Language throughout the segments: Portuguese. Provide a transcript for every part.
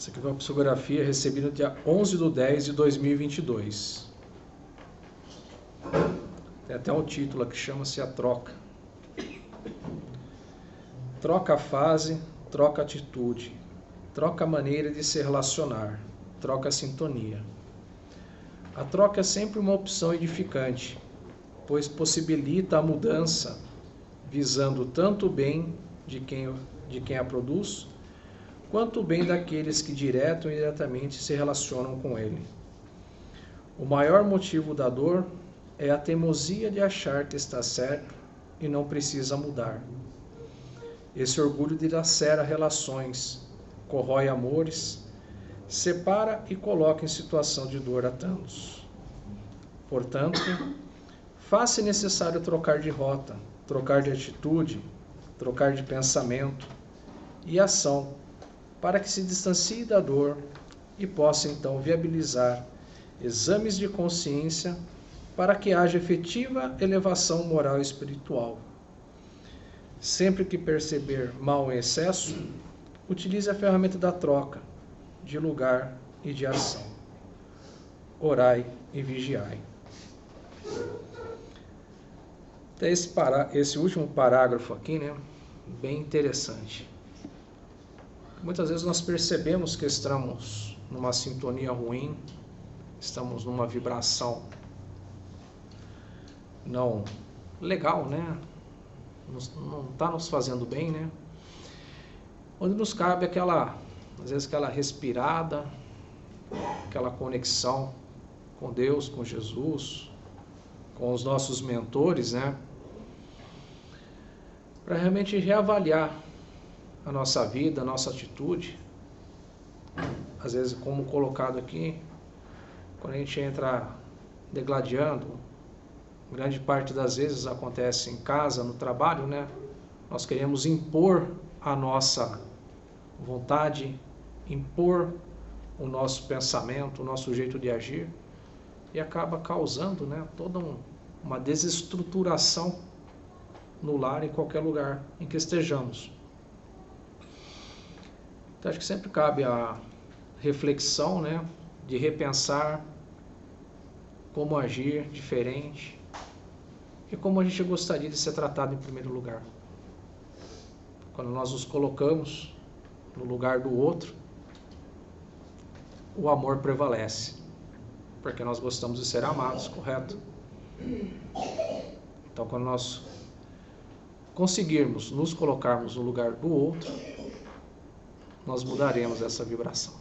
Essa aqui foi uma psicografia recebida no dia 11/10/2022. Tem até um título que chama-se A Troca. Troca a fase, troca a atitude, troca a maneira de se relacionar, troca a sintonia. A troca é sempre uma opção edificante, pois possibilita a mudança, visando tanto o bem de quem a produz, quanto o bem daqueles que direto ou indiretamente se relacionam com ele. O maior motivo da dor é a teimosia de achar que está certo e não precisa mudar. Esse orgulho dilacera relações, corrói amores, separa e coloca em situação de dor a tantos. Portanto, faz-se necessário trocar de rota, trocar de atitude, trocar de pensamento e ação, para que se distancie da dor e possa então viabilizar exames de consciência para que haja efetiva elevação moral e espiritual. Sempre que perceber mal em excesso, utilize a ferramenta da troca, de lugar e de ação. Orai e vigiai. Até esse último parágrafo aqui, né, bem interessante. Muitas vezes nós percebemos que estamos numa sintonia ruim, estamos numa vibração não legal, né? Não está nos fazendo bem, né? Onde nos cabe às vezes aquela respirada, aquela conexão com Deus, com Jesus, com os nossos mentores, né? Para realmente reavaliar a nossa vida, a nossa atitude. Às vezes, como colocado aqui, quando a gente entra degladiando, grande parte das vezes acontece em casa, no trabalho, né? Nós queremos impor a nossa vontade, impor o nosso pensamento, o nosso jeito de agir, e acaba causando, né, toda uma desestruturação no lar, em qualquer lugar em que estejamos. Então, acho que sempre cabe a reflexão, né, de repensar como agir diferente e como a gente gostaria de ser tratado em primeiro lugar. Quando nós nos colocamos no lugar do outro, o amor prevalece, porque nós gostamos de ser amados, correto? Então, quando nós conseguirmos nos colocarmos no lugar do outro, nós mudaremos essa vibração.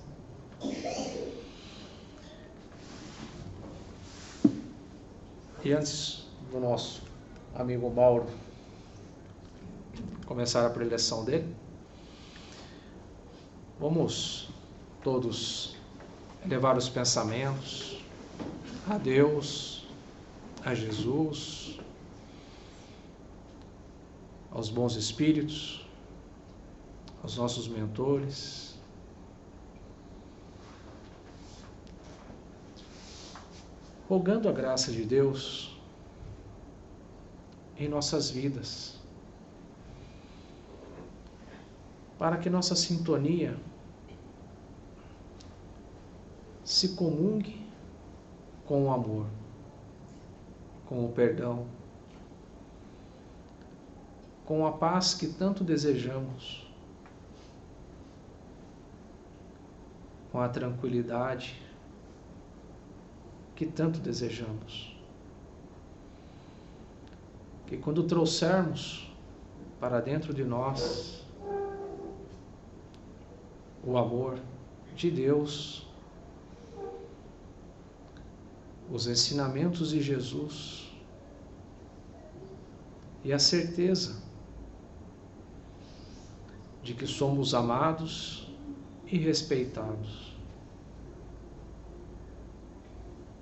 E antes do nosso amigo Mauro começar a preleção dele, vamos todos elevar os pensamentos a Deus, a Jesus, aos bons espíritos, aos nossos mentores, rogando a graça de Deus em nossas vidas, para que nossa sintonia se comungue com o amor, com o perdão, com a paz que tanto desejamos, com a tranquilidade que tanto desejamos. Que quando trouxermos para dentro de nós o amor de Deus, os ensinamentos de Jesus e a certeza de que somos amados e respeitados,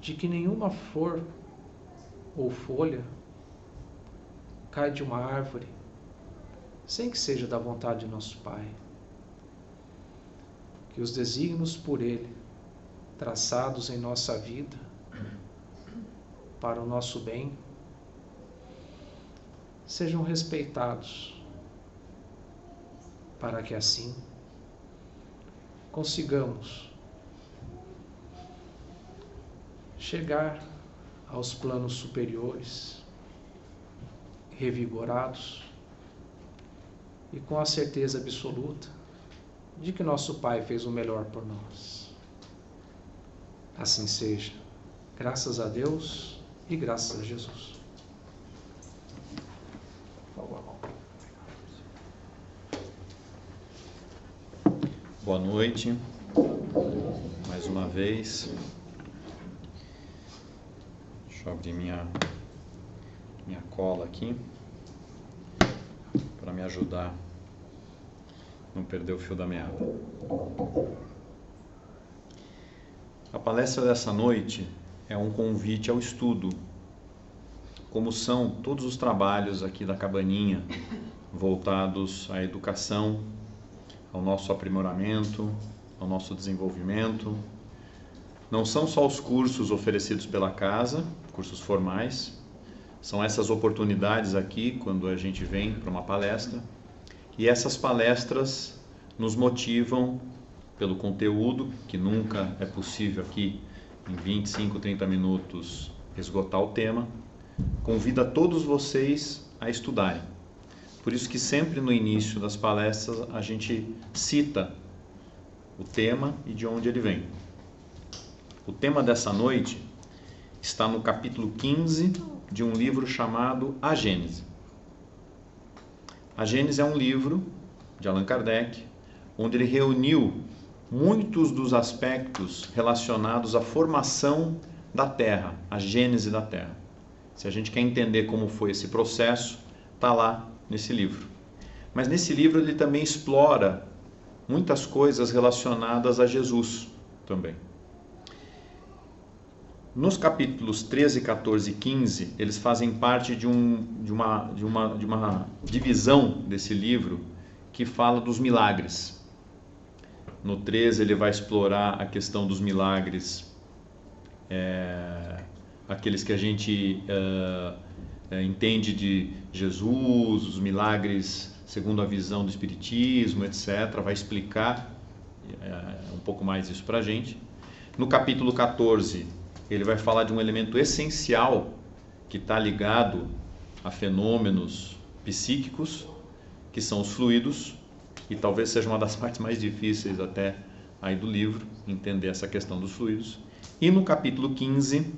de que nenhuma flor ou folha cai de uma árvore sem que seja da vontade de nosso Pai, que os desígnios por Ele, traçados em nossa vida, para o nosso bem, sejam respeitados, para que assim consigamos chegar aos planos superiores, revigorados e com a certeza absoluta de que nosso Pai fez o melhor por nós. Assim seja. Graças a Deus e graças a Jesus. Boa noite, mais uma vez. Deixa eu abrir minha cola aqui para me ajudar a não perder o fio da meada. A palestra dessa noite é um convite ao estudo, como são todos os trabalhos aqui da Cabaninha voltados à educação, ao nosso aprimoramento, ao nosso desenvolvimento. Não são só os cursos oferecidos pela casa, cursos formais, são essas oportunidades aqui quando a gente vem para uma palestra, e essas palestras nos motivam pelo conteúdo, que nunca é possível aqui em 25, 30 minutos esgotar o tema, convida todos vocês a estudarem. Por isso que sempre no início das palestras a gente cita o tema e de onde ele vem. O tema dessa noite está no capítulo 15 de um livro chamado A Gênese. A Gênese é um livro de Allan Kardec, onde ele reuniu muitos dos aspectos relacionados à formação da Terra, a gênese da Terra. Se a gente quer entender como foi esse processo, está lá nesse livro. Mas nesse livro ele também explora muitas coisas relacionadas a Jesus também. Nos capítulos 13, 14 e 15, eles fazem parte de uma divisão desse livro que fala dos milagres. No 13 ele vai explorar a questão dos milagres, aqueles que a gente entende de Jesus, os milagres segundo a visão do Espiritismo, etc. Vai explicar um pouco mais isso para a gente. No capítulo 14, ele vai falar de um elemento essencial que está ligado a fenômenos psíquicos, que são os fluidos, e talvez seja uma das partes mais difíceis até aí do livro, entender essa questão dos fluidos. E no capítulo 15,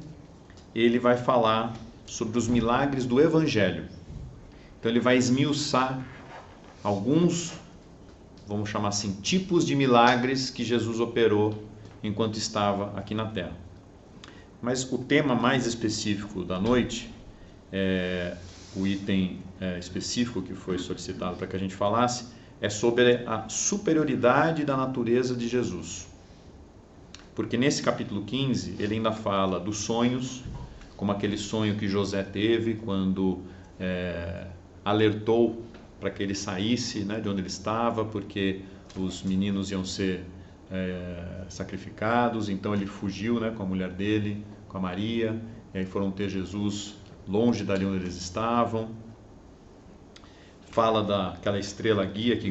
ele vai falar sobre os milagres do Evangelho. Então ele vai esmiuçar alguns, vamos chamar assim, tipos de milagres que Jesus operou enquanto estava aqui na Terra. Mas o tema mais específico da noite, o item específico que foi solicitado para que a gente falasse, é sobre a superioridade da natureza de Jesus. Porque nesse capítulo 15, ele ainda fala dos sonhos, como aquele sonho que José teve quando alertou para que ele saísse, né, de onde ele estava, porque os meninos iam ser sacrificados. Então ele fugiu, né, com a mulher dele, com a Maria, e aí foram ter Jesus longe dali onde eles estavam. Fala daquela estrela guia que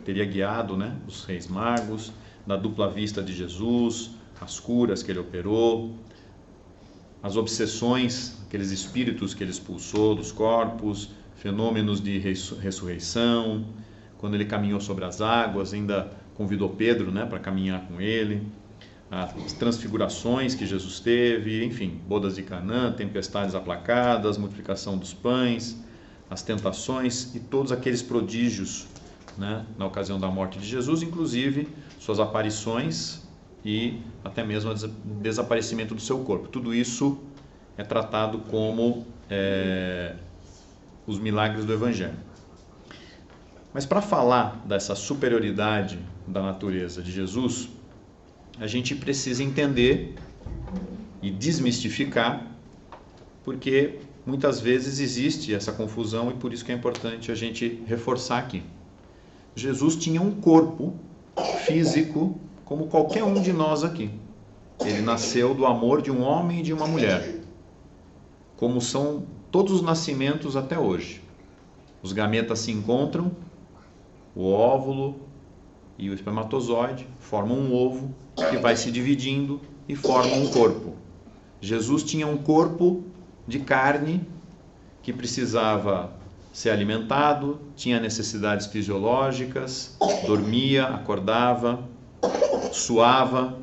teria guiado, né, os reis magos, da dupla vista de Jesus, as curas que ele operou, as obsessões, aqueles espíritos que ele expulsou dos corpos, fenômenos de ressurreição, quando ele caminhou sobre as águas, ainda convidou Pedro, né, para caminhar com ele, as transfigurações que Jesus teve, enfim, bodas de Canaã, tempestades aplacadas, multiplicação dos pães, as tentações e todos aqueles prodígios, né, na ocasião da morte de Jesus, inclusive suas aparições e até mesmo o desaparecimento do seu corpo. Tudo isso é tratado como os milagres do Evangelho. Mas para falar dessa superioridade da natureza de Jesus, a gente precisa entender e desmistificar, porque muitas vezes existe essa confusão e por isso que é importante a gente reforçar aqui. Jesus tinha um corpo físico como qualquer um de nós aqui. Ele nasceu do amor de um homem e de uma mulher, como são todos os nascimentos até hoje. Os gametas se encontram, o óvulo e o espermatozoide formam um ovo que vai se dividindo e forma um corpo. Jesus tinha um corpo de carne que precisava ser alimentado, tinha necessidades fisiológicas, dormia, acordava, suava,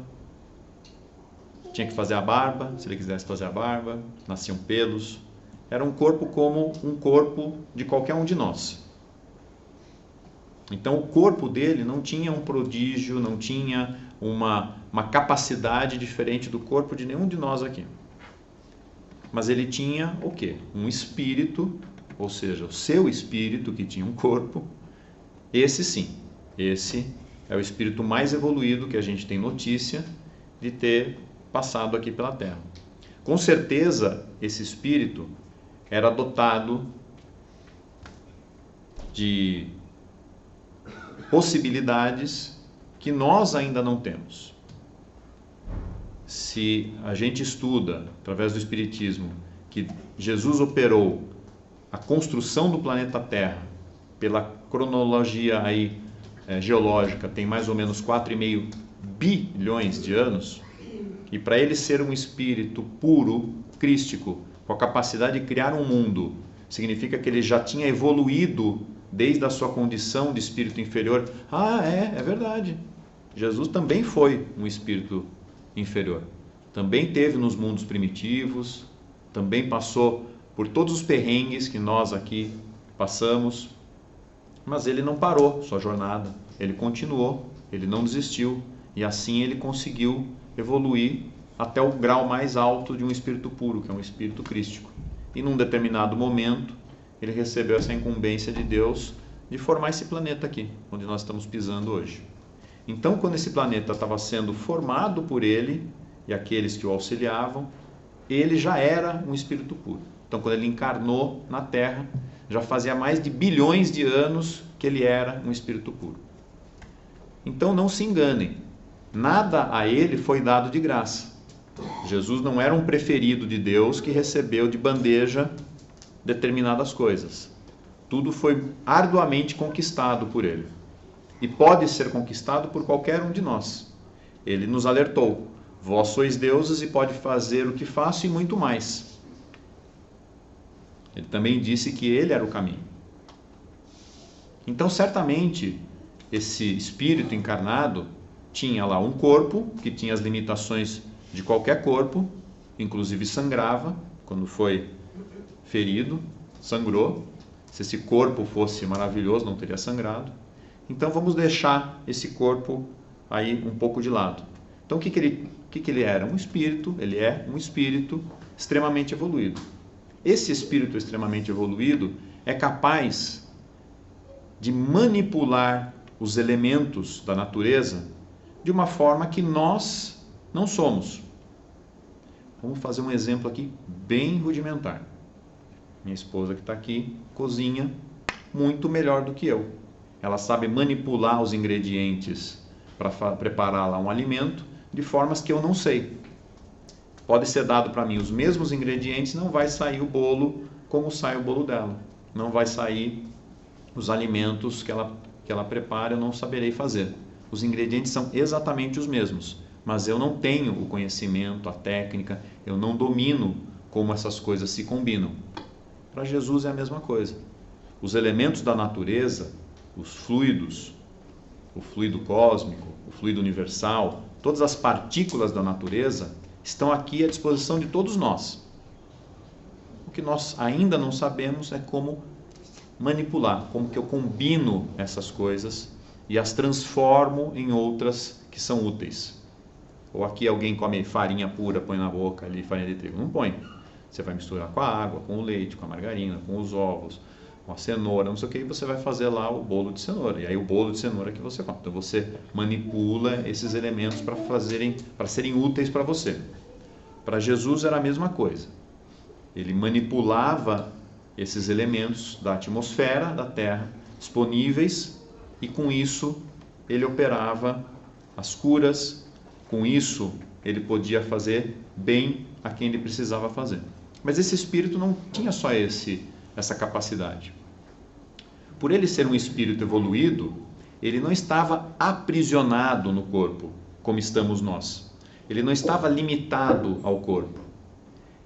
tinha que fazer a barba, se ele quisesse fazer a barba, nasciam pelos. Era um corpo como um corpo de qualquer um de nós. Então o corpo dele não tinha um prodígio, não tinha uma capacidade diferente do corpo de nenhum de nós aqui. Mas ele tinha o quê? Um espírito, ou seja, o seu espírito que tinha um corpo. Esse sim, esse é o espírito mais evoluído que a gente tem notícia de ter passado aqui pela Terra. Com certeza esse espírito era dotado de possibilidades que nós ainda não temos. Se a gente estuda, através do Espiritismo, que Jesus operou a construção do planeta Terra, pela cronologia aí, geológica, tem mais ou menos 4,5 bilhões de anos, e para ele ser um espírito puro, crístico, com a capacidade de criar um mundo, significa que ele já tinha evoluído desde a sua condição de espírito inferior. É verdade. Jesus também foi um espírito inferior. Também teve nos mundos primitivos, também passou por todos os perrengues que nós aqui passamos, mas ele não parou sua jornada, ele continuou, ele não desistiu, e assim ele conseguiu evoluir até o grau mais alto de um espírito puro, que é um espírito crístico. E num determinado momento, ele recebeu essa incumbência de Deus de formar esse planeta aqui, onde nós estamos pisando hoje. Então, quando esse planeta estava sendo formado por ele e aqueles que o auxiliavam, ele já era um espírito puro. Então, quando ele encarnou na Terra, já fazia mais de bilhões de anos que ele era um espírito puro. Então, não se enganem, nada a ele foi dado de graça. Jesus não era um preferido de Deus que recebeu de bandeja determinadas coisas. Tudo foi arduamente conquistado por ele. E pode ser conquistado por qualquer um de nós. Ele nos alertou: vós sois deuses e pode fazer o que faço e muito mais. Ele também disse que ele era o caminho. Então, certamente, esse espírito encarnado tinha lá um corpo que tinha as limitações de qualquer corpo, inclusive sangrava quando foi ferido, sangrou. Se esse corpo fosse maravilhoso, não teria sangrado. Então vamos deixar esse corpo aí um pouco de lado. Então o que ele era? Um espírito, ele é um espírito extremamente evoluído. Esse espírito extremamente evoluído é capaz de manipular os elementos da natureza de uma forma que nós não somos. Vamos fazer um exemplo aqui bem rudimentar. Minha esposa que está aqui cozinha muito melhor do que eu. Ela sabe manipular os ingredientes para preparar lá um alimento de formas que eu não sei. Pode ser dado para mim os mesmos ingredientes, não vai sair o bolo como sai o bolo dela. Não vai sair os alimentos que ela prepara, eu não saberei fazer. Os ingredientes são exatamente os mesmos, mas eu não tenho o conhecimento, a técnica, eu não domino como essas coisas se combinam. Para Jesus é a mesma coisa. Os elementos da natureza, os fluidos, o fluido cósmico, o fluido universal, todas as partículas da natureza estão aqui à disposição de todos nós. O que nós ainda não sabemos é como manipular, como que eu combino essas coisas e as transformo em outras que são úteis. Ou aqui alguém come farinha pura, põe na boca ali, farinha de trigo. Não põe. Você vai misturar com a água, com o leite, com a margarina, com os ovos, com a cenoura, não sei o que, e você vai fazer lá o bolo de cenoura. E aí o bolo de cenoura que você come. Então você manipula esses elementos para serem úteis para você. Para Jesus era a mesma coisa. Ele manipulava esses elementos da atmosfera da Terra disponíveis e com isso ele operava as curas, com isso ele podia fazer bem a quem ele precisava fazer. Mas esse espírito não tinha só essa capacidade. Por ele ser um espírito evoluído, Ele não estava aprisionado no corpo, como estamos nós. Ele não estava limitado ao corpo.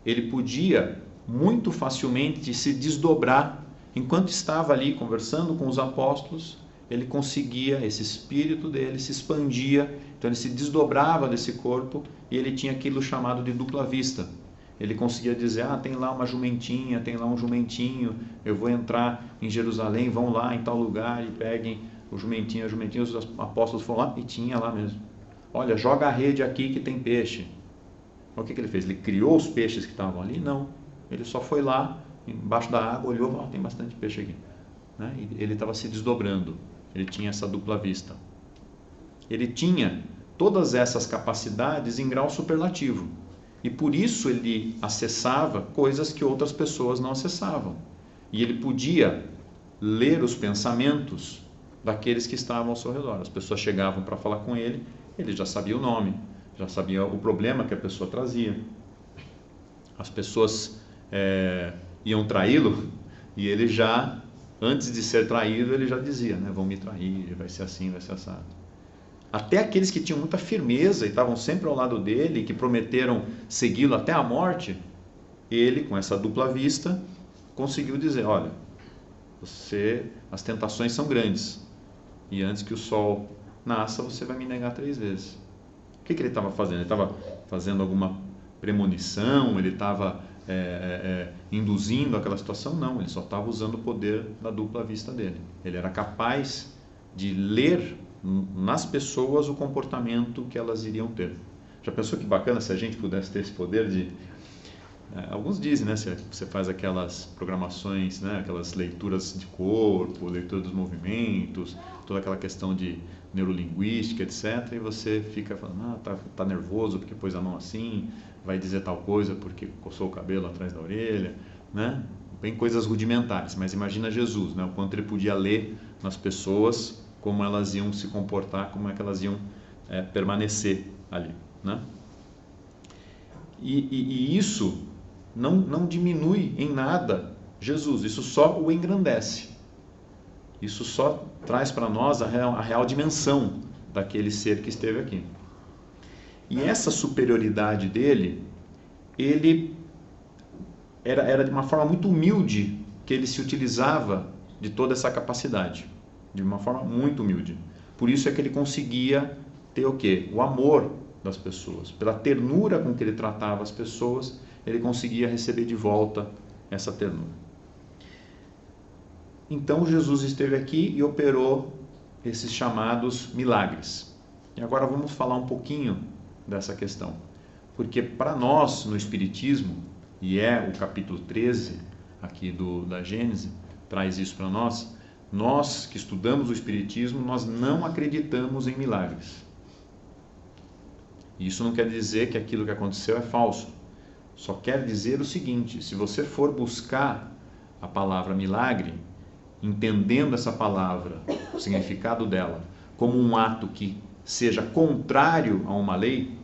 Ele podia muito facilmente se desdobrar. Enquanto estava ali conversando com os apóstolos, ele conseguia, esse espírito dele se expandia, então ele se desdobrava desse corpo e ele tinha aquilo chamado de dupla vista. Ele conseguia dizer, tem lá uma jumentinha, tem lá um jumentinho, eu vou entrar em Jerusalém, vão lá em tal lugar e peguem o jumentinho, os apóstolos foram lá e tinha lá mesmo. Olha, joga a rede aqui que tem peixe. O que ele fez? Ele criou os peixes que estavam ali? Não. Ele só foi lá, embaixo da água, olhou e falou, tem bastante peixe aqui. Né? E ele estava se desdobrando. Ele tinha essa dupla vista. Ele tinha todas essas capacidades em grau superlativo. E por isso ele acessava coisas que outras pessoas não acessavam. E ele podia ler os pensamentos daqueles que estavam ao seu redor. As pessoas chegavam para falar com ele, ele já sabia o nome, já sabia o problema que a pessoa trazia. As pessoas iam traí-lo e ele já, antes de ser traído, ele já dizia, né, vão me trair, vai ser assim, vai ser assado. Até aqueles que tinham muita firmeza e estavam sempre ao lado dele, que prometeram segui-lo até a morte, ele, com essa dupla vista, conseguiu dizer, olha, as tentações são grandes, e antes que o sol nasça, você vai me negar 3 vezes. O que ele estava fazendo? Ele estava fazendo alguma premonição? Ele estava induzindo aquela situação? Não, ele só estava usando o poder da dupla vista dele. Ele era capaz de ler nas pessoas o comportamento que elas iriam ter. Já pensou que bacana se a gente pudesse ter esse poder de... alguns dizem, né, você faz aquelas programações, né, aquelas leituras de corpo, leitura dos movimentos, toda aquela questão de neurolinguística, etc. E você fica falando, tá nervoso porque pôs a mão assim, vai dizer tal coisa porque coçou o cabelo atrás da orelha, né? Bem coisas rudimentares, mas imagina Jesus, né, o quanto ele podia ler nas pessoas, como elas iam se comportar, como é que elas iam permanecer ali, né? E isso não diminui em nada Jesus, isso só o engrandece. Isso só traz para nós a real dimensão daquele ser que esteve aqui. E essa superioridade dele, ele era de uma forma muito humilde que ele se utilizava de toda essa capacidade, de uma forma muito humilde. Por isso é que ele conseguia ter o quê? O amor das pessoas. Pela ternura com que ele tratava as pessoas, ele conseguia receber de volta essa ternura. Então Jesus esteve aqui e operou esses chamados milagres. E agora vamos falar um pouquinho dessa questão. Porque para nós, no Espiritismo, e é o capítulo 13 aqui da Gênesis, traz isso para nós, nós que estudamos o Espiritismo, nós não acreditamos em milagres. Isso não quer dizer que aquilo que aconteceu é falso. Só quer dizer o seguinte, se você for buscar a palavra milagre, entendendo essa palavra, o significado dela, como um ato que seja contrário a uma lei,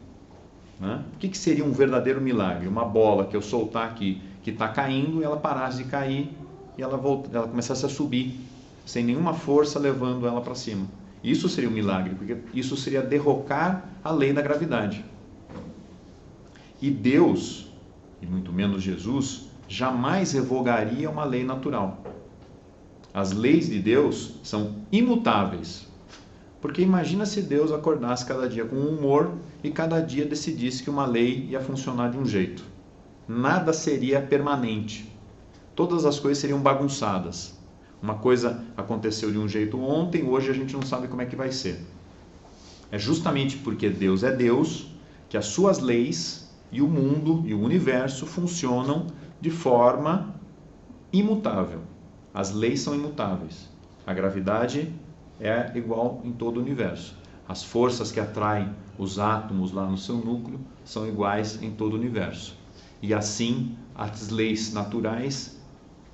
né? O que seria um verdadeiro milagre? Uma bola que eu soltar aqui, que está caindo, e ela parasse de cair e ela começasse a subir, sem nenhuma força levando ela para cima. Isso seria um milagre, porque isso seria derrocar a lei da gravidade. E Deus, e muito menos Jesus, jamais revogaria uma lei natural. As leis de Deus são imutáveis. Porque imagina se Deus acordasse cada dia com um humor e cada dia decidisse que uma lei ia funcionar de um jeito. Nada seria permanente. Todas as coisas seriam bagunçadas. Uma coisa aconteceu de um jeito ontem, hoje a gente não sabe como é que vai ser. É justamente porque Deus é Deus que as suas leis e o mundo e o universo funcionam de forma imutável. As leis são imutáveis. A gravidade é igual em todo o universo. As forças que atraem os átomos lá no seu núcleo são iguais em todo o universo. E assim, as leis naturais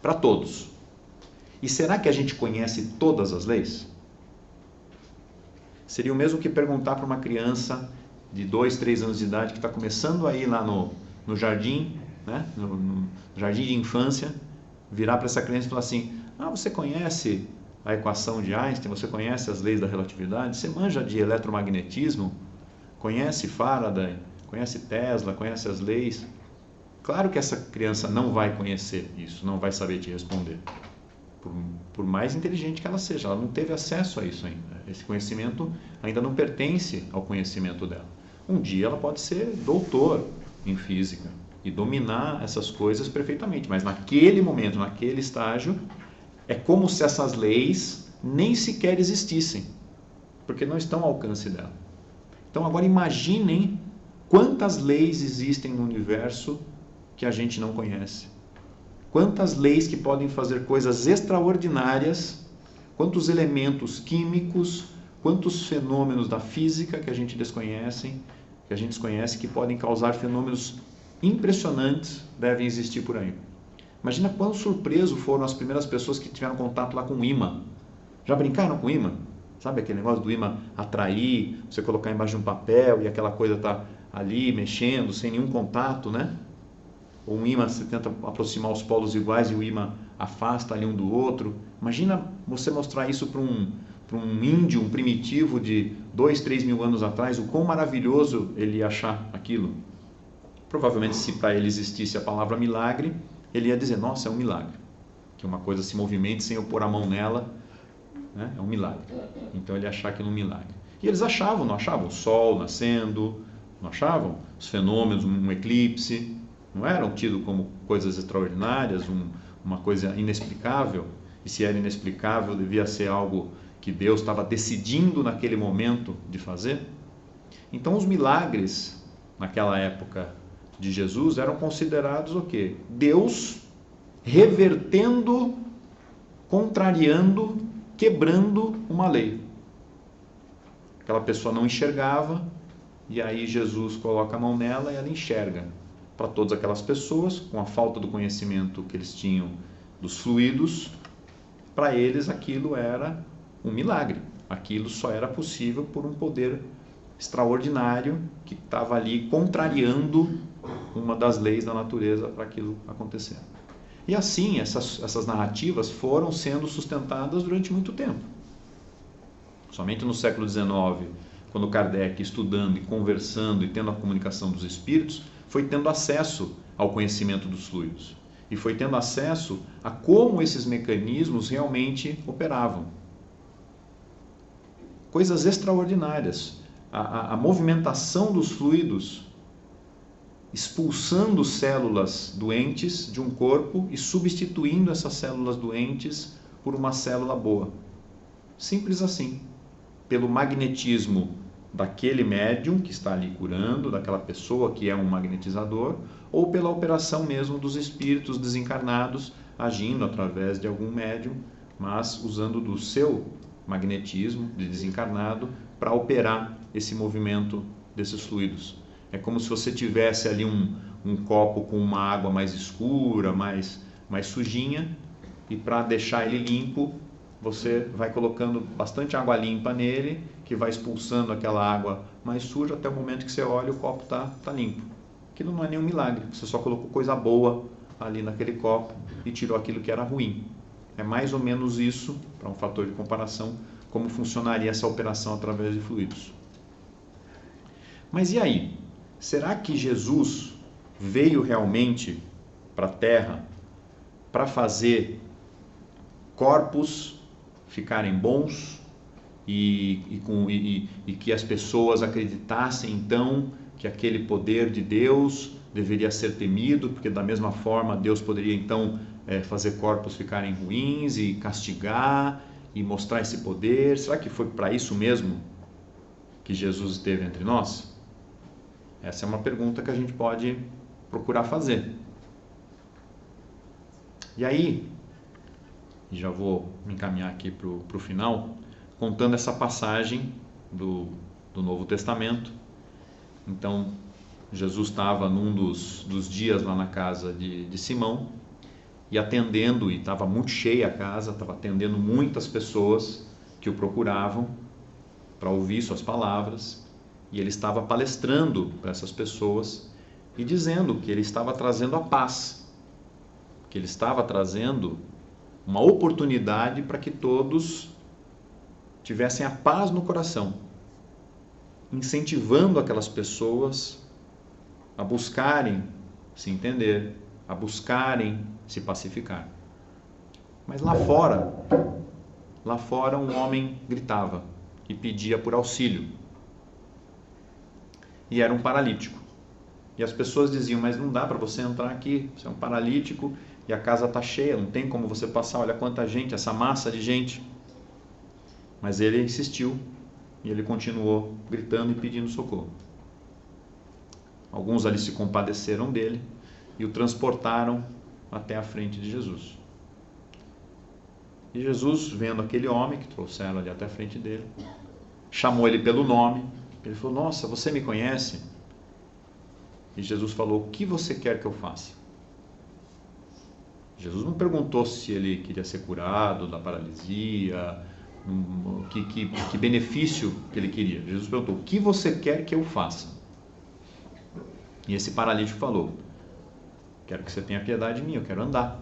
para todos. E será que a gente conhece todas as leis? Seria o mesmo que perguntar para uma criança de 2, 3 anos de idade que está começando a ir lá no jardim, né? no jardim de infância, virar para essa criança e falar assim, você conhece a equação de Einstein, você conhece as leis da relatividade, você manja de eletromagnetismo, conhece Faraday, conhece Tesla, conhece as leis. Claro que essa criança não vai conhecer isso, não vai saber te responder. Por mais inteligente que ela seja, ela não teve acesso a isso ainda. Esse conhecimento ainda não pertence ao conhecimento dela. Um dia ela pode ser doutor em física e dominar essas coisas perfeitamente, mas naquele momento, naquele estágio, é como se essas leis nem sequer existissem, porque não estão ao alcance dela. Então agora imaginem quantas leis existem no universo que a gente não conhece. Quantas leis que podem fazer coisas extraordinárias, quantos elementos químicos, quantos fenômenos da física que a gente desconhece, que podem causar fenômenos impressionantes, devem existir por aí. Imagina quão surpreso foram as primeiras pessoas que tiveram contato lá com o ímã. Já brincaram com o ímã? Sabe aquele negócio do ímã atrair, você colocar embaixo de um papel e aquela coisa tá ali mexendo sem nenhum contato, né? Ou um ímã, você tenta aproximar os polos iguais e o ímã afasta ali um do outro. Imagina você mostrar isso para um índio, um primitivo de 2, 3 mil anos atrás, o quão maravilhoso ele ia achar aquilo. Provavelmente, se para ele existisse a palavra milagre, ele ia dizer, nossa, é um milagre. Que uma coisa se movimente sem eu pôr a mão nela, né? É um milagre. Então ele ia achar aquilo um milagre. E eles achavam, não achavam? O sol nascendo, não achavam? Os fenômenos, um eclipse, não eram tidos como coisas extraordinárias, uma coisa inexplicável? E se era inexplicável, devia ser algo que Deus estava decidindo naquele momento de fazer? Então os milagres, naquela época de Jesus, eram considerados o quê? Deus revertendo, contrariando, quebrando uma lei. Aquela pessoa não enxergava, e aí Jesus coloca a mão nela e ela enxerga. Para todas aquelas pessoas, com a falta do conhecimento que eles tinham dos fluidos, para eles aquilo era um milagre. Aquilo só era possível por um poder extraordinário que estava ali contrariando uma das leis da natureza para aquilo acontecer. E assim, essas narrativas foram sendo sustentadas durante muito tempo. Somente no século XIX, quando Kardec, estudando e conversando e tendo a comunicação dos espíritos, foi tendo acesso ao conhecimento dos fluidos. E foi tendo acesso a como esses mecanismos realmente operavam. Coisas extraordinárias. A movimentação dos fluidos, expulsando células doentes de um corpo e substituindo essas células doentes por uma célula boa. Simples assim. Pelo magnetismo daquele médium que está ali curando, daquela pessoa que é um magnetizador, ou pela operação mesmo dos espíritos desencarnados agindo através de algum médium, mas usando do seu magnetismo de desencarnado para operar esse movimento desses fluidos. É como se você tivesse ali um copo com uma água mais escura, mais sujinha, e para deixar ele limpo, você vai colocando bastante água limpa nele, que vai expulsando aquela água mais suja, até o momento que você olha, o copo tá limpo. Aquilo não é nenhum milagre, você só colocou coisa boa ali naquele copo e tirou aquilo que era ruim. É mais ou menos isso, para um fator de comparação, como funcionaria essa operação através de fluidos. Mas e aí? Será que Jesus veio realmente para a Terra para fazer corpos ficarem bons e que as pessoas acreditassem então que aquele poder de Deus deveria ser temido, porque da mesma forma Deus poderia então fazer corpos ficarem ruins e castigar e mostrar esse poder? Será que foi para isso mesmo que Jesus esteve entre nós? Essa é uma pergunta que a gente pode procurar fazer. E aí, já vou me encaminhar aqui para o final, contando essa passagem do Novo Testamento. Então, Jesus estava num dos dias lá na casa de Simão, e atendendo, e estava muito cheia a casa, estava atendendo muitas pessoas que o procuravam para ouvir suas palavras, e ele estava palestrando para essas pessoas e dizendo que ele estava trazendo a paz, que ele estava trazendo uma oportunidade para que todos tivessem a paz no coração, incentivando aquelas pessoas a buscarem se entender, a buscarem se pacificar. Mas lá fora um homem gritava e pedia por auxílio. E era um paralítico. E as pessoas diziam, mas não dá para você entrar aqui, você é um paralítico e a casa está cheia, não tem como você passar, olha quanta gente, essa massa de gente. Mas ele insistiu e ele continuou gritando e pedindo socorro. Alguns ali se compadeceram dele e o transportaram até a frente de Jesus. E Jesus, vendo aquele homem que trouxeram ali até a frente dele, chamou ele pelo nome. Ele falou, nossa, você me conhece? E Jesus falou, o que você quer que eu faça? Jesus não perguntou se ele queria ser curado da paralisia, que benefício que ele queria. Jesus perguntou, o que você quer que eu faça? E esse paralítico falou, quero que você tenha piedade de mim, eu quero andar.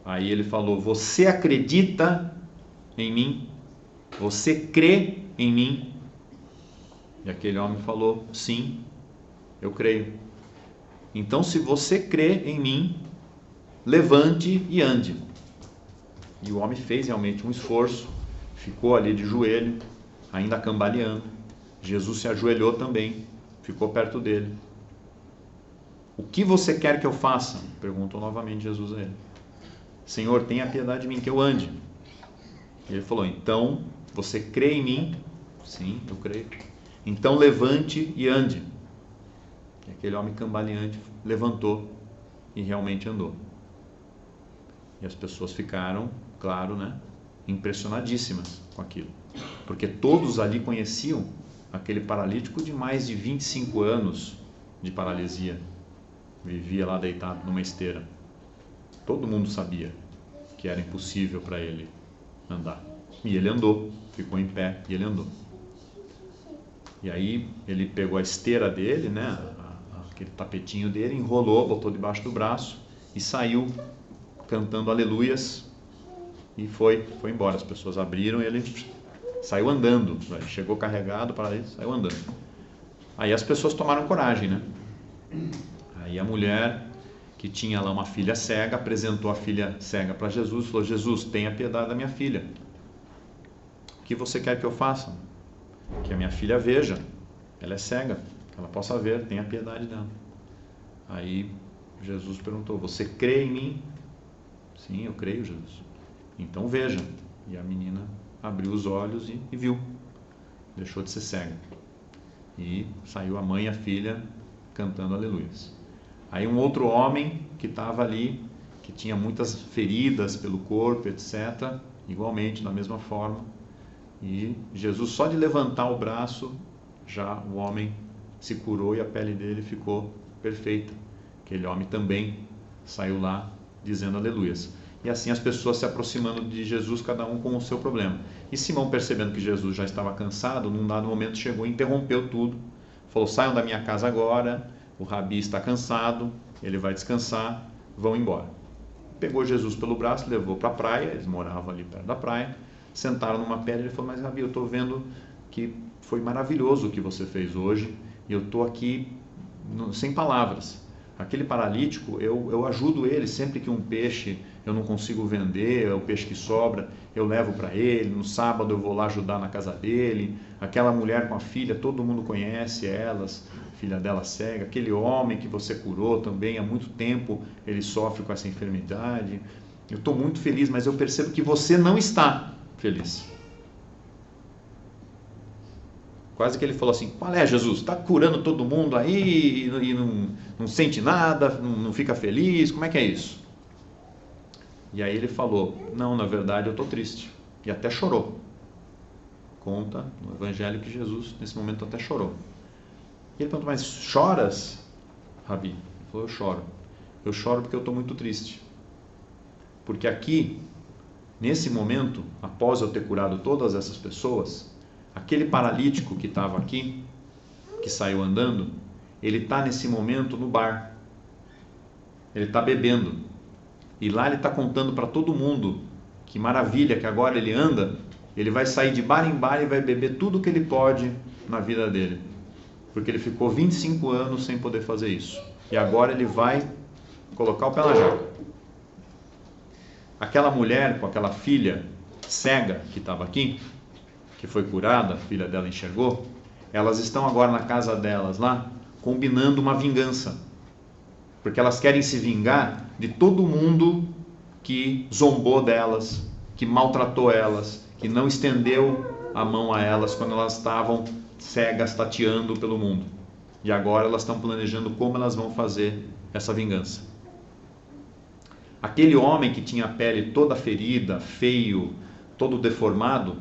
Aí ele falou, você acredita em mim? Você crê em mim? E aquele homem falou, sim, eu creio. Então, se você crê em mim, levante e ande. E o homem fez realmente um esforço, ficou ali de joelho, ainda cambaleando. Jesus se ajoelhou também, ficou perto dele. O que você quer que eu faça? Perguntou novamente Jesus a ele. Senhor, tenha piedade de mim, que eu ande. E ele falou, então, você crê em mim? Sim, eu creio. Então levante e ande. E aquele homem cambaleante levantou e realmente andou. E as pessoas ficaram, claro, né, impressionadíssimas com aquilo. Porque todos ali conheciam aquele paralítico de mais de 25 anos de paralisia. Vivia lá deitado numa esteira. Todo mundo sabia que era impossível para ele andar. E ele andou, ficou em pé e ele andou. E aí ele pegou a esteira dele, né, aquele tapetinho dele, enrolou, botou debaixo do braço e saiu cantando aleluias e foi embora. As pessoas abriram e ele saiu andando. Chegou carregado para ele, saiu andando. Aí as pessoas tomaram coragem, né? Aí a mulher que tinha lá uma filha cega, apresentou a filha cega para Jesus e falou, Jesus, tenha piedade da minha filha. O que você quer que eu faça? Que a minha filha veja, ela é cega, que ela possa ver, tenha piedade dela. Aí Jesus perguntou, você crê em mim? Sim, eu creio, Jesus. Então veja. E a menina abriu os olhos e viu, deixou de ser cega. E saiu a mãe e a filha cantando aleluias. Aí um outro homem que estava ali, que tinha muitas feridas pelo corpo, etc., igualmente, da mesma forma. E Jesus, só de levantar o braço, já o homem se curou e a pele dele ficou perfeita. Aquele homem também saiu lá dizendo aleluias. E assim as pessoas se aproximando de Jesus, cada um com o seu problema. E Simão, percebendo que Jesus já estava cansado, num dado momento chegou e interrompeu tudo. Falou, saiam da minha casa agora, o rabi está cansado, ele vai descansar, vão embora. Pegou Jesus pelo braço, levou para a praia, eles moravam ali perto da praia, sentaram numa pedra e ele falou, mas rabi, eu estou vendo que foi maravilhoso o que você fez hoje, e eu estou aqui sem palavras. Aquele paralítico, eu ajudo ele sempre que um peixe eu não consigo vender, é o peixe que sobra, eu levo para ele, no sábado eu vou lá ajudar na casa dele, aquela mulher com a filha, todo mundo conhece elas, filha dela cega, aquele homem que você curou também, há muito tempo ele sofre com essa enfermidade, eu estou muito feliz, mas eu percebo que você não está feliz. Quase que ele falou assim, qual é, Jesus? Está curando todo mundo aí e não sente nada, não fica feliz, como é que é isso? E aí ele falou, não, na verdade eu estou triste. E até chorou. Conta no Evangelho que Jesus, nesse momento, até chorou. E ele perguntou, mas choras, Rabi? Ele falou, eu choro. Eu choro porque eu estou muito triste. Porque aqui, nesse momento, após eu ter curado todas essas pessoas, aquele paralítico que estava aqui, que saiu andando, ele está nesse momento no bar. Ele está bebendo. E lá ele está contando para todo mundo que maravilha, que agora ele anda, ele vai sair de bar em bar e vai beber tudo que ele pode na vida dele. Porque ele ficou 25 anos sem poder fazer isso. E agora ele vai colocar o pé na jaca. Aquela mulher com aquela filha cega que estava aqui, que foi curada, a filha dela enxergou, elas estão agora na casa delas lá, combinando uma vingança. Porque elas querem se vingar de todo mundo que zombou delas, que maltratou elas, que não estendeu a mão a elas quando elas estavam cegas, tateando pelo mundo. E agora elas estão planejando como elas vão fazer essa vingança. Aquele homem que tinha a pele toda ferida, feio, todo deformado,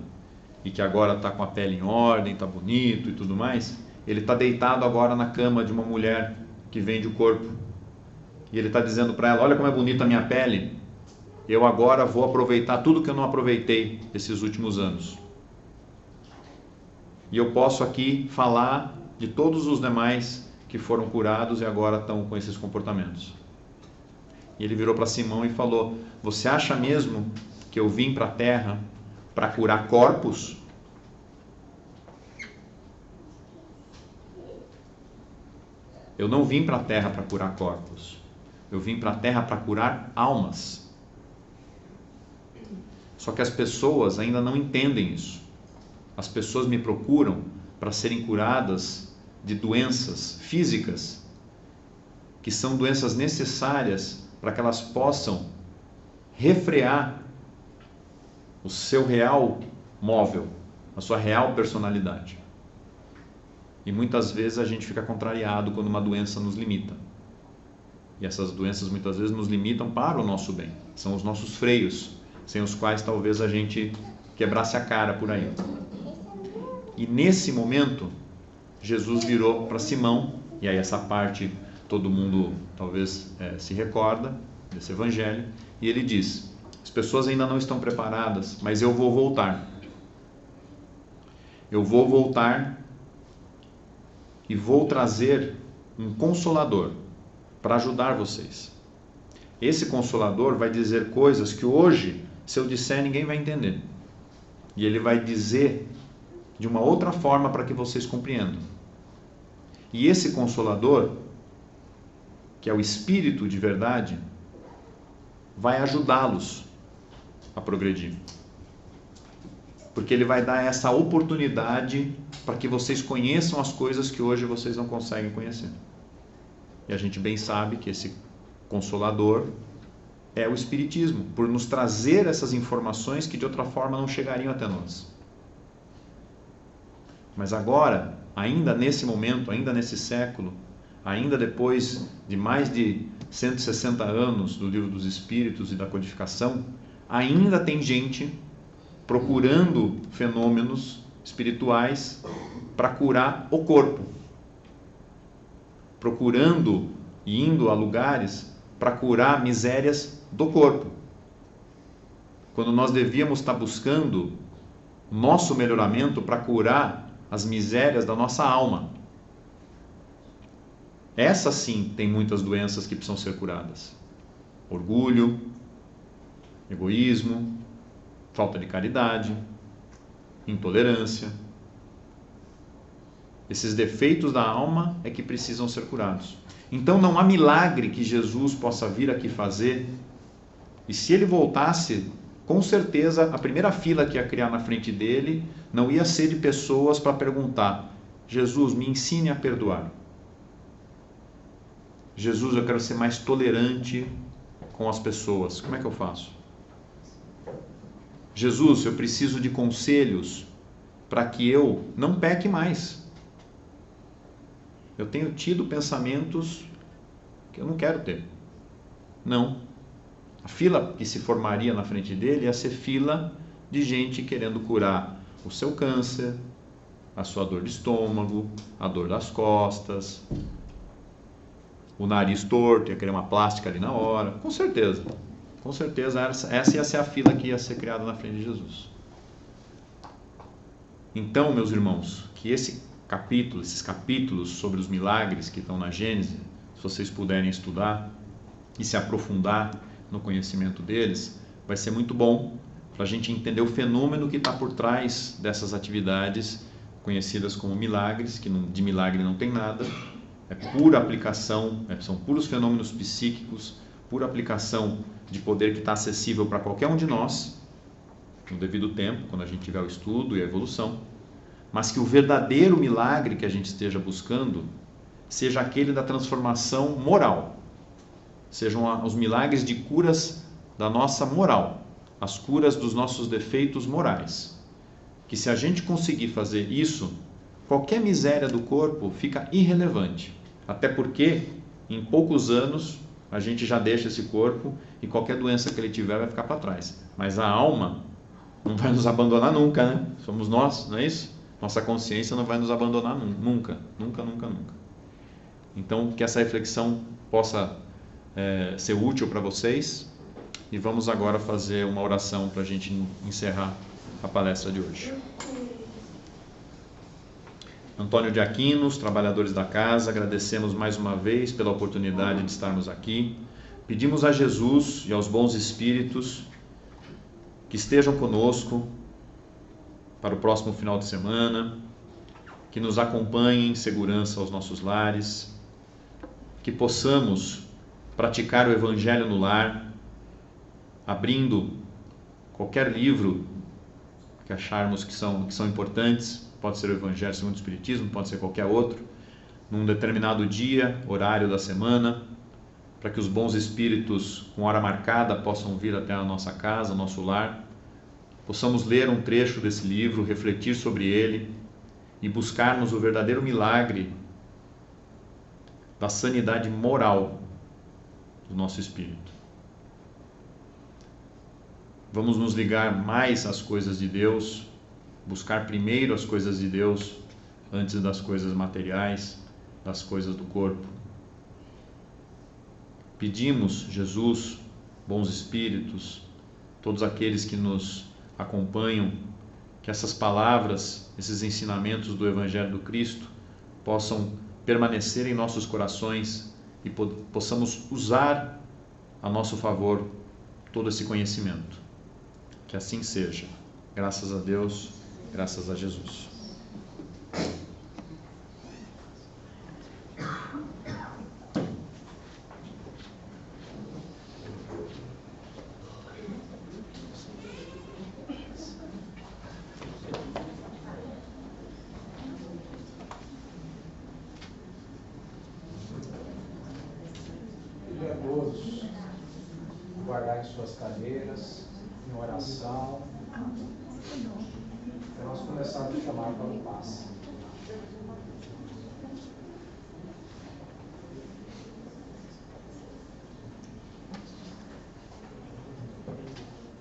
e que agora está com a pele em ordem, está bonito e tudo mais, ele está deitado agora na cama de uma mulher que vende o corpo. E ele está dizendo para ela, olha como é bonita a minha pele, eu agora vou aproveitar tudo que eu não aproveitei esses últimos anos. E eu posso aqui falar de todos os demais que foram curados e agora estão com esses comportamentos. E ele virou para Simão e falou, você acha mesmo que eu vim para a terra para curar corpos? Eu não vim para a terra para curar corpos. Eu vim para a terra para curar almas. Só que as pessoas ainda não entendem isso. As pessoas me procuram para serem curadas de doenças físicas, que são doenças necessárias para que elas possam refrear o seu real móvel, a sua real personalidade. E muitas vezes a gente fica contrariado quando uma doença nos limita. E essas doenças muitas vezes nos limitam para o nosso bem. São os nossos freios, sem os quais talvez a gente quebrasse a cara por aí. E nesse momento, Jesus virou para Simão, e aí essa parte todo mundo talvez se recorda desse evangelho, e ele diz, as pessoas ainda não estão preparadas, mas eu vou voltar. Eu vou voltar e vou trazer um consolador para ajudar vocês. Esse consolador vai dizer coisas que hoje, se eu disser, ninguém vai entender. E ele vai dizer de uma outra forma para que vocês compreendam. E esse consolador, que é o Espírito de verdade, vai ajudá-los a progredir. Porque ele vai dar essa oportunidade para que vocês conheçam as coisas que hoje vocês não conseguem conhecer. E a gente bem sabe que esse consolador é o Espiritismo, por nos trazer essas informações que de outra forma não chegariam até nós. Mas agora, ainda nesse momento, ainda nesse século, ainda depois de mais de 160 anos do Livro dos Espíritos e da codificação, ainda tem gente procurando fenômenos espirituais para curar o corpo, procurando e indo a lugares para curar misérias do corpo, quando nós devíamos estar buscando nosso melhoramento para curar as misérias da nossa alma. Essa sim tem muitas doenças que precisam ser curadas: orgulho, egoísmo, falta de caridade, intolerância. Esses defeitos da alma é que precisam ser curados. Então não há milagre que Jesus possa vir aqui fazer. E se ele voltasse, com certeza a primeira fila que ia criar na frente dele não ia ser de pessoas para perguntar: Jesus, me ensine a perdoar. Jesus, eu quero ser mais tolerante com as pessoas. Como é que eu faço? Jesus, eu preciso de conselhos para que eu não peque mais. Eu tenho tido pensamentos que eu não quero ter. Não. A fila que se formaria na frente dele ia ser fila de gente querendo curar o seu câncer, a sua dor de estômago, a dor das costas, o nariz torto, ia querer uma plástica ali na hora. Com certeza. Com certeza essa ia ser a fila que ia ser criada na frente de Jesus. Então, meus irmãos, que esses capítulos sobre os milagres que estão na Gênesis, se vocês puderem estudar e se aprofundar no conhecimento deles, vai ser muito bom para a gente entender o fenômeno que está por trás dessas atividades conhecidas como milagres, que de milagre não tem nada, é pura aplicação, são puros fenômenos psíquicos, pura aplicação de poder que está acessível para qualquer um de nós, no devido tempo, quando a gente tiver o estudo e a evolução, mas que o verdadeiro milagre que a gente esteja buscando seja aquele da transformação moral, sejam os milagres de curas da nossa moral, as curas dos nossos defeitos morais. Que se a gente conseguir fazer isso, qualquer miséria do corpo fica irrelevante, até porque em poucos anos a gente já deixa esse corpo e qualquer doença que ele tiver vai ficar para trás. Mas a alma não vai nos abandonar nunca, né? Somos nós, não é isso? Nossa consciência não vai nos abandonar nunca, nunca, nunca, nunca. Então, que essa reflexão possa ser útil para vocês. E vamos agora fazer uma oração para a gente encerrar a palestra de hoje. Antônio de Aquino, os trabalhadores da casa, agradecemos mais uma vez pela oportunidade de estarmos aqui. Pedimos a Jesus e aos bons espíritos que estejam conosco para o próximo final de semana, que nos acompanhem em segurança aos nossos lares, que possamos praticar o Evangelho no lar, abrindo qualquer livro que acharmos que são importantes, pode ser o Evangelho segundo o Espiritismo, pode ser qualquer outro, num determinado dia, horário da semana, para que os bons espíritos com hora marcada possam vir até a nossa casa, nosso lar, possamos ler um trecho desse livro, refletir sobre ele e buscarmos o verdadeiro milagre da sanidade moral do nosso espírito. Vamos nos ligar mais às coisas de Deus, buscar primeiro as coisas de Deus antes das coisas materiais, das coisas do corpo. Pedimos, Jesus, bons espíritos, todos aqueles que nos acompanham, que essas palavras, esses ensinamentos do Evangelho do Cristo possam permanecer em nossos corações e possamos usar a nosso favor todo esse conhecimento. Que assim seja. Graças a Deus, graças a Jesus. Pedir a todos guardarem suas cadeiras em oração, para nós começarmos a chamar para o passe.